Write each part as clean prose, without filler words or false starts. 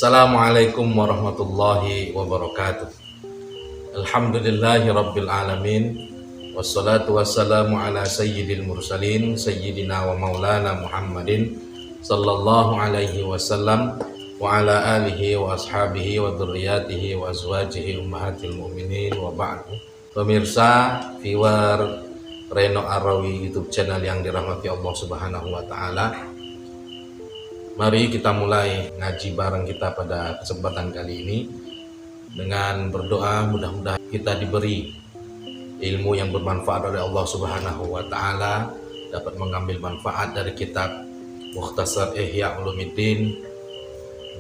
Assalamualaikum warahmatullahi wabarakatuh. Alhamdulillahi rabbil alamin. Wassalatu wassalamu ala sayyidil mursalin sayyidina wa maulana Muhammadin sallallahu alaihi wasallam wa ala alihi wa ashabihi wa dhurriyyatihi wa azwajihi ummahatil mu'minin wa ba'du. Pemirsa viewer Reno Arawi YouTube channel yang dirahmati Allah Subhanahu wa taala. Mari kita mulai ngaji bareng kita pada kesempatan kali ini dengan berdoa mudah-mudahan kita diberi ilmu yang bermanfaat oleh Allah Subhanahu wa taala, dapat mengambil manfaat dari kitab Mukhtasar Ihya Ulumuddin,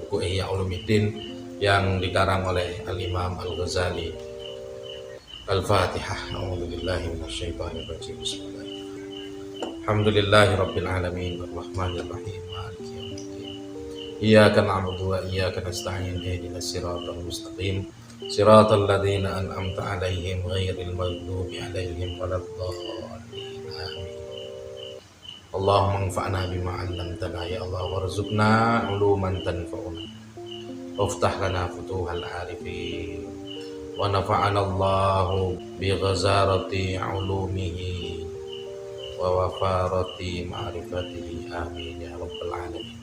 buku Ihya Ulumuddin yang dikarang oleh Al-Imam Al-Ghazali. Al-Fatihah. A'udzubillahi minasyaitonir rajim. Bismillahirrahmanirrahim. Alhamdulillahirabbil alamin arrahmanir rahim. Iyyaka na'budu wa iyyaka nasta'in ihdinas siratal mustaqim siratal ladzina an'amta 'alaihim ghairil maghdubi 'alaihim waladdallin amin. Allahumma anfa'na bima 'allamtana ya Allah warzuqna 'uluman tanfa'una waftah lana futuhal 'arifin wa nafa'ana Allahu bi ghazarati 'ulumihi wa wafarati ma'rifatihi amin ya rabbal alamin.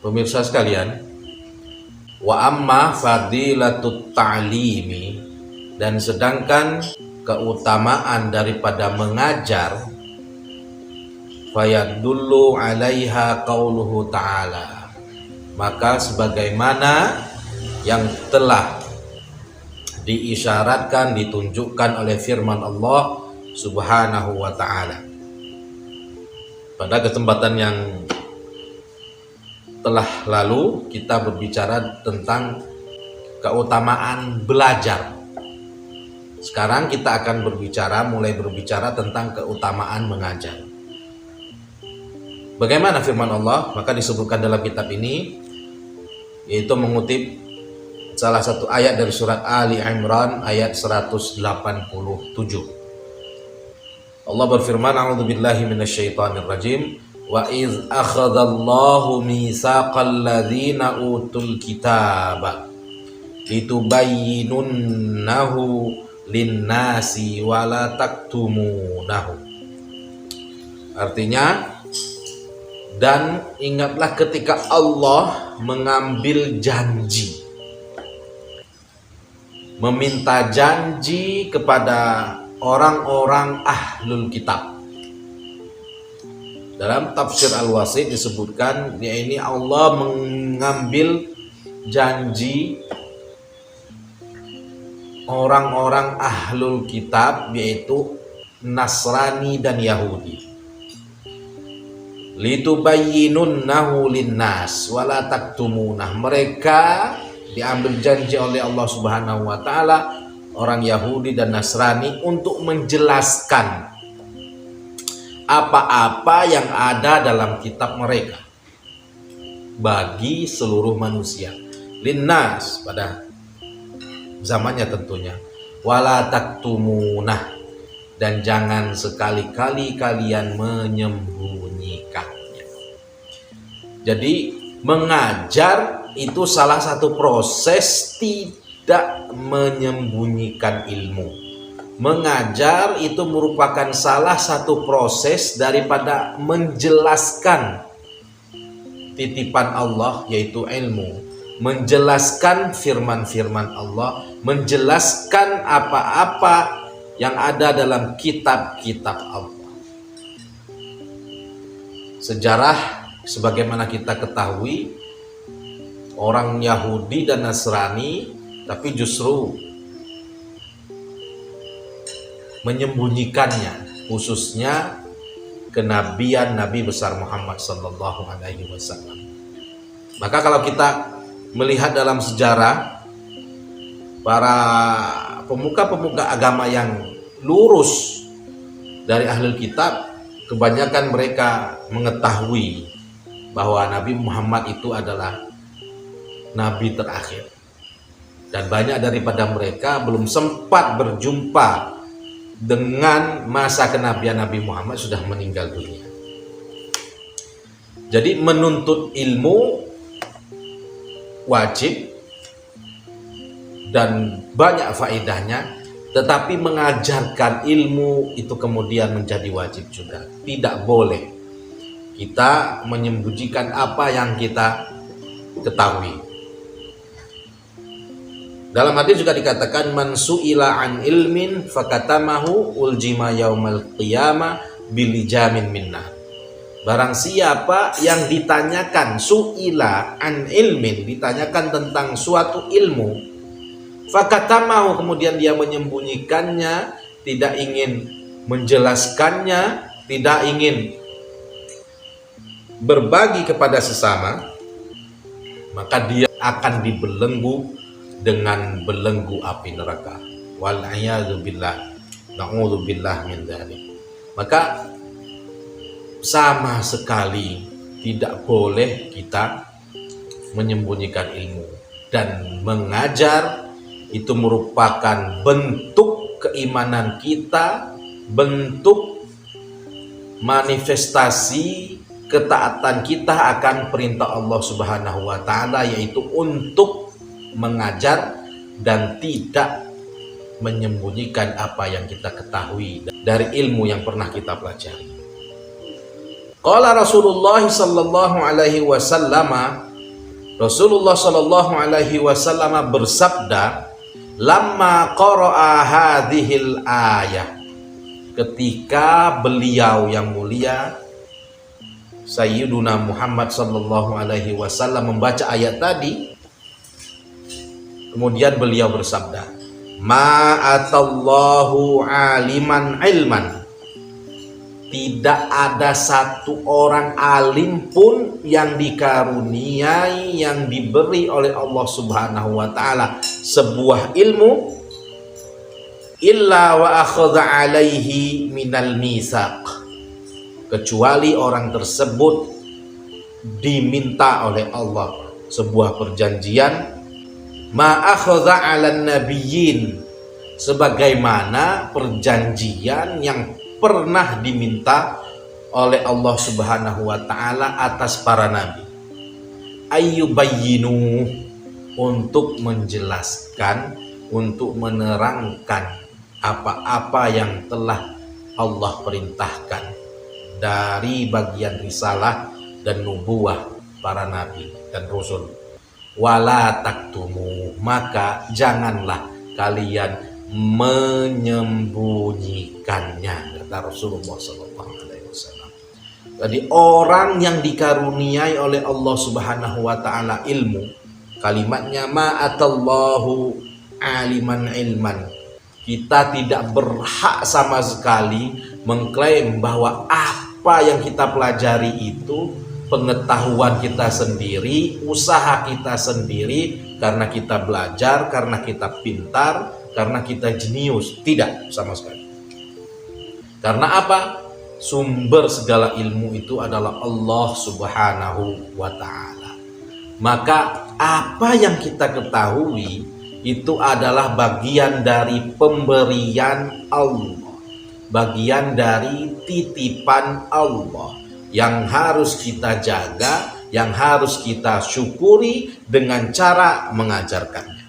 Pemirsa sekalian, wa amma fadilatut ta'limi, dan sedangkan keutamaan daripada mengajar, fayadullu 'alaiha qauluhu ta'ala, maka sebagaimana yang telah diisyaratkan, ditunjukkan oleh firman Allah Subhanahu wa ta'ala. Pada kesempatan yang telah lalu kita berbicara tentang keutamaan belajar. Sekarang kita akan mulai berbicara tentang keutamaan mengajar. Bagaimana firman Allah? Maka disebutkan dalam kitab ini, yaitu mengutip salah satu ayat dari surat Ali Imran ayat 187. Allah berfirman, a'udzubillahi minasyaitonir rajim. Wa iz akhadallahu mitsaqal ladzina utul kitaba litubayyinunnahu linnasi wa la taktumunahu. Artinya, dan ingatlah ketika Allah mengambil janji, meminta janji kepada orang-orang ahlul kitab. Dalam tafsir Al-Wasit disebutkan, ini Allah mengambil janji orang-orang ahlul kitab, yaitu Nasrani dan Yahudi. Litubayyinunnahu linnas wala taktumunah. Mereka diambil janji oleh Allah Subhanahu wa taala, orang Yahudi dan Nasrani, untuk menjelaskan apa-apa yang ada dalam kitab mereka bagi seluruh manusia. Linnas, pada zamannya tentunya. Wala taktumunah, dan jangan sekali-kali kalian menyembunyikannya. Jadi mengajar itu salah satu proses tidak menyembunyikan ilmu. Mengajar itu merupakan salah satu proses daripada menjelaskan titipan Allah, yaitu ilmu, menjelaskan firman-firman Allah, menjelaskan apa-apa yang ada dalam kitab-kitab Allah. Sejarah sebagaimana kita ketahui, orang Yahudi dan Nasrani tapi justru menyembunyikannya, khususnya kenabian Nabi besar Muhammad sallallahu alaihi wasallam. Maka kalau kita melihat dalam sejarah, para pemuka-pemuka agama yang lurus dari ahlul kitab, kebanyakan mereka mengetahui bahwa Nabi Muhammad itu adalah Nabi terakhir. Dan banyak daripada mereka belum sempat berjumpa dengan masa kenabian Nabi Muhammad, sudah meninggal dunia. Jadi menuntut ilmu wajib dan banyak faedahnya, tetapi mengajarkan ilmu itu kemudian menjadi wajib juga. Tidak boleh kita menyembunyikan apa yang kita ketahui. Dalam hadis juga dikatakan man su'ila an ilmin fakatamahu uljima yaumal qiyamah bilijamin minna. Barang siapa yang ditanyakan su'ila an ilmin, ditanyakan tentang suatu ilmu, fakatamahu kemudian dia menyembunyikannya, tidak ingin menjelaskannya, tidak ingin berbagi kepada sesama, maka dia akan dibelenggu dengan belenggu api neraka. Wal'iyadzubillah, na'udzubillah min dzalik. Maka sama sekali tidak boleh kita menyembunyikan ilmu, dan mengajar itu merupakan bentuk keimanan kita, bentuk manifestasi ketaatan kita akan perintah Allah Subhanahu wa taala, yaitu untuk mengajar dan tidak menyembunyikan apa yang kita ketahui dari ilmu yang pernah kita pelajari. Qala Rasulullah sallallahu alaihi wasallam, Rasulullah sallallahu alaihi wasallam bersabda, lamma qara'a hadhil ayah, ketika beliau yang mulia Sayyiduna Muhammad sallallahu alaihi wasallam membaca ayat tadi, kemudian beliau bersabda, ma'atallahu aliman ilman, tidak ada satu orang alim pun yang dikaruniai, yang diberi oleh Allah Subhanahu wa taala sebuah ilmu, illa wa akhadha alaihi minal misaq, kecuali orang tersebut diminta oleh Allah sebuah perjanjian, ma akhadha 'alan nabiyyin, sebagaimana perjanjian yang pernah diminta oleh Allah Subhanahu wa taala atas para nabi, ayyubayyinu, untuk menjelaskan, untuk menerangkan apa-apa yang telah Allah perintahkan dari bagian risalah dan nubuah para nabi dan rasul. Wala taktumu, maka janganlah kalian menyembunyikannya, kata Rasulullah SAW. Jadi orang yang dikaruniai oleh Allah Subhanahu wa taala ilmu, kalimatnya ma'atallahu aliman ilman, kita tidak berhak sama sekali mengklaim bahwa apa yang kita pelajari itu pengetahuan kita sendiri, usaha kita sendiri, karena kita belajar, karena kita pintar, karena kita jenius. Tidak, sama sekali. Karena apa? Sumber segala ilmu itu adalah Allah Subhanahu wa ta'ala. Maka apa yang kita ketahui itu adalah bagian dari pemberian Allah, bagian dari titipan Allah, yang harus kita jaga, yang harus kita syukuri dengan cara mengajarkannya.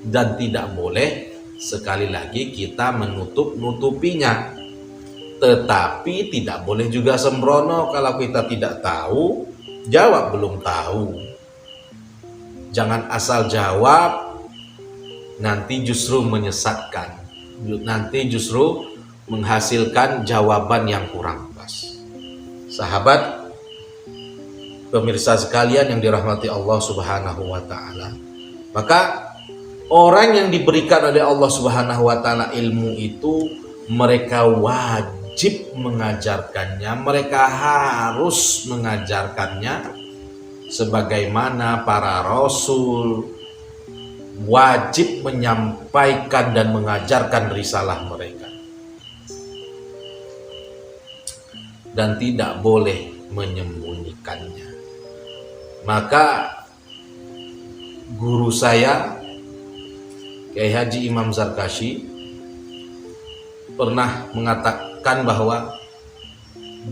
Dan tidak boleh sekali lagi kita menutup-nutupinya. Tetapi tidak boleh juga sembrono, kalau kita tidak tahu, jawab belum tahu. Jangan asal jawab, nanti justru menyesatkan, nanti justru menghasilkan jawaban yang kurang pas. Sahabat, pemirsa sekalian yang dirahmati Allah Subhanahu wa taala, maka orang yang diberikan oleh Allah Subhanahu wa taala ilmu itu, mereka wajib mengajarkannya, mereka harus mengajarkannya, sebagaimana para rasul wajib menyampaikan dan mengajarkan risalah mereka. Dan tidak boleh menyembunyikannya. Maka guru saya, Kiai Haji Imam Zarkashi, pernah mengatakan bahwa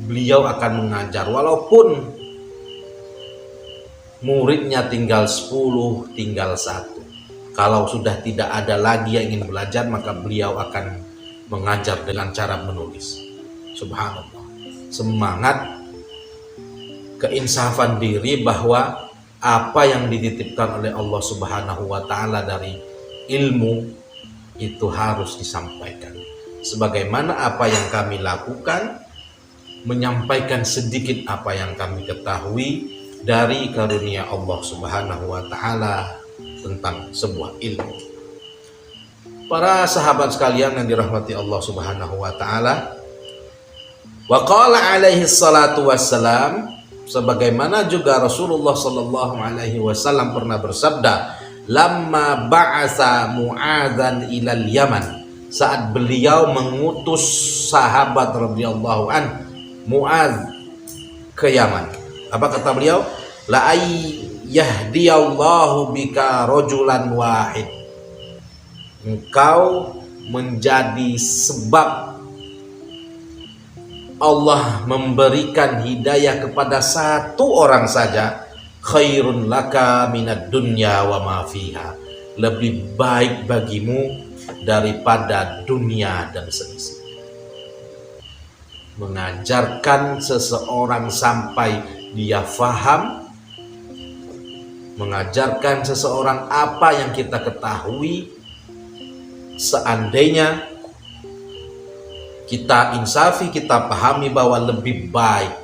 beliau akan mengajar walaupun muridnya tinggal 10, tinggal 1. Kalau sudah tidak ada lagi yang ingin belajar, maka beliau akan mengajar dengan cara menulis. Subhanallah. Semangat keinsafan diri bahwa apa yang dititipkan oleh Allah Subhanahu wa taala dari ilmu itu harus disampaikan. Sebagaimana apa yang kami lakukan, menyampaikan sedikit apa yang kami ketahui dari karunia Allah Subhanahu wa taala tentang sebuah ilmu. Para sahabat sekalian yang dirahmati Allah Subhanahu wa taala, wa qala alaihi salatu wassalam, sebagaimana juga Rasulullah sallallahu alaihi wasallam pernah bersabda, lamma ba'atsa Mu'adzan ilal Yaman, saat beliau mengutus sahabat radhiyallahu an Mu'adz ke Yaman. Apa kata beliau? La yahdiyallahu bika rajulan wahid, engkau menjadi sebab Allah memberikan hidayah kepada satu orang saja, khairun laka minad dunya wa ma fiha, lebih baik bagimu daripada dunia dan seisinya. Mengajarkan seseorang sampai dia faham, mengajarkan seseorang apa yang kita ketahui, seandainya kita insafi, kita pahami bahwa lebih baik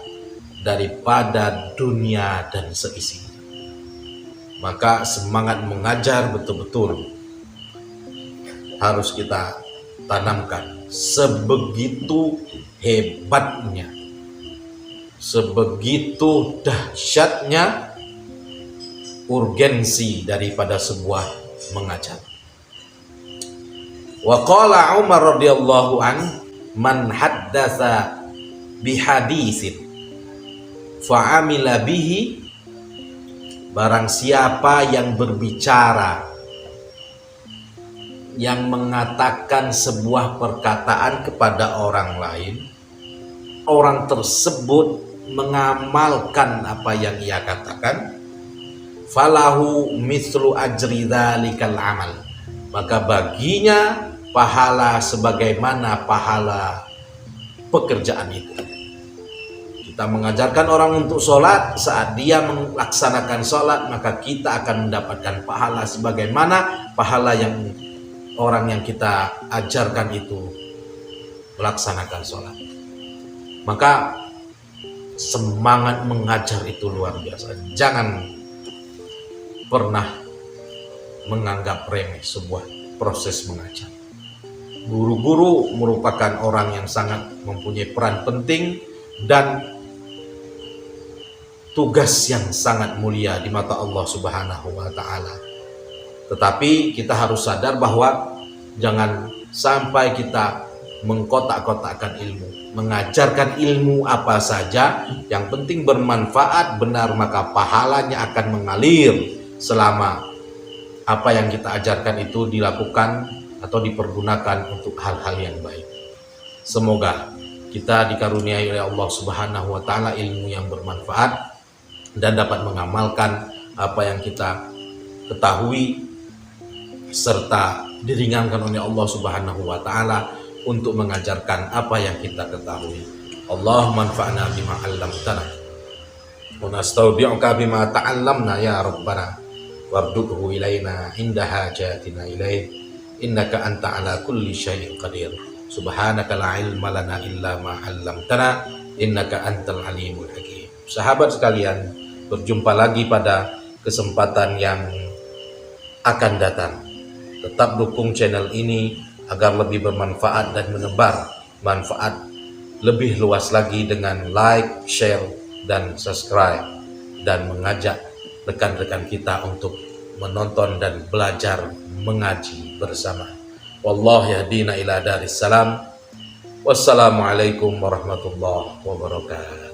daripada dunia dan seisinya, maka semangat mengajar betul-betul harus kita tanamkan. Sebegitu hebatnya, sebegitu dahsyatnya urgensi daripada sebuah mengajar. Wa qala Umar radhiyallahu an, man haddatsa bihaditsin fa'amila bihi, barang siapa yang berbicara, yang mengatakan sebuah perkataan kepada orang lain, orang tersebut mengamalkan apa yang ia katakan, falahu mithlu ajri dzalikal amal, maka baginya pahala sebagaimana pahala pekerjaan itu. Kita mengajarkan orang untuk sholat, saat dia melaksanakan sholat, maka kita akan mendapatkan pahala sebagaimana pahala yang orang yang kita ajarkan itu melaksanakan sholat. Maka semangat mengajar itu luar biasa. Jangan pernah menganggap remeh sebuah proses mengajar. Guru-guru merupakan orang yang sangat mempunyai peran penting dan tugas yang sangat mulia di mata Allah Subhanahu wa taala. Tetapi kita harus sadar bahwa jangan sampai kita mengkotak-kotakkan ilmu. Mengajarkan ilmu apa saja, yang penting bermanfaat benar, maka pahalanya akan mengalir selama apa yang kita ajarkan itu dilakukan atau dipergunakan untuk hal-hal yang baik. Semoga kita dikaruniai oleh Allah Subhanahu wa taala ilmu yang bermanfaat dan dapat mengamalkan apa yang kita ketahui, serta diringankan oleh Allah Subhanahu wa taala untuk mengajarkan apa yang kita ketahui. Allahumma anfa'na bima 'allamtana wa nastaudi'uka bima ta'allamna ya rabbana wardudhu ilaina inda hajatina ilaih innaka anta ala kulli syai'in qadir. Subhanaka la ilma lana illa ma 'allamtana innaka antal alimul hakim. Sahabat sekalian, berjumpa lagi pada kesempatan yang akan datang. Tetap dukung channel ini agar lebih bermanfaat dan menebar manfaat lebih luas lagi dengan like, share, dan subscribe, dan mengajak rekan-rekan kita untuk menonton dan belajar mengaji bersama. Wallahu yahdina ila daris salam. Wassalamualaikum warahmatullahi wabarakatuh.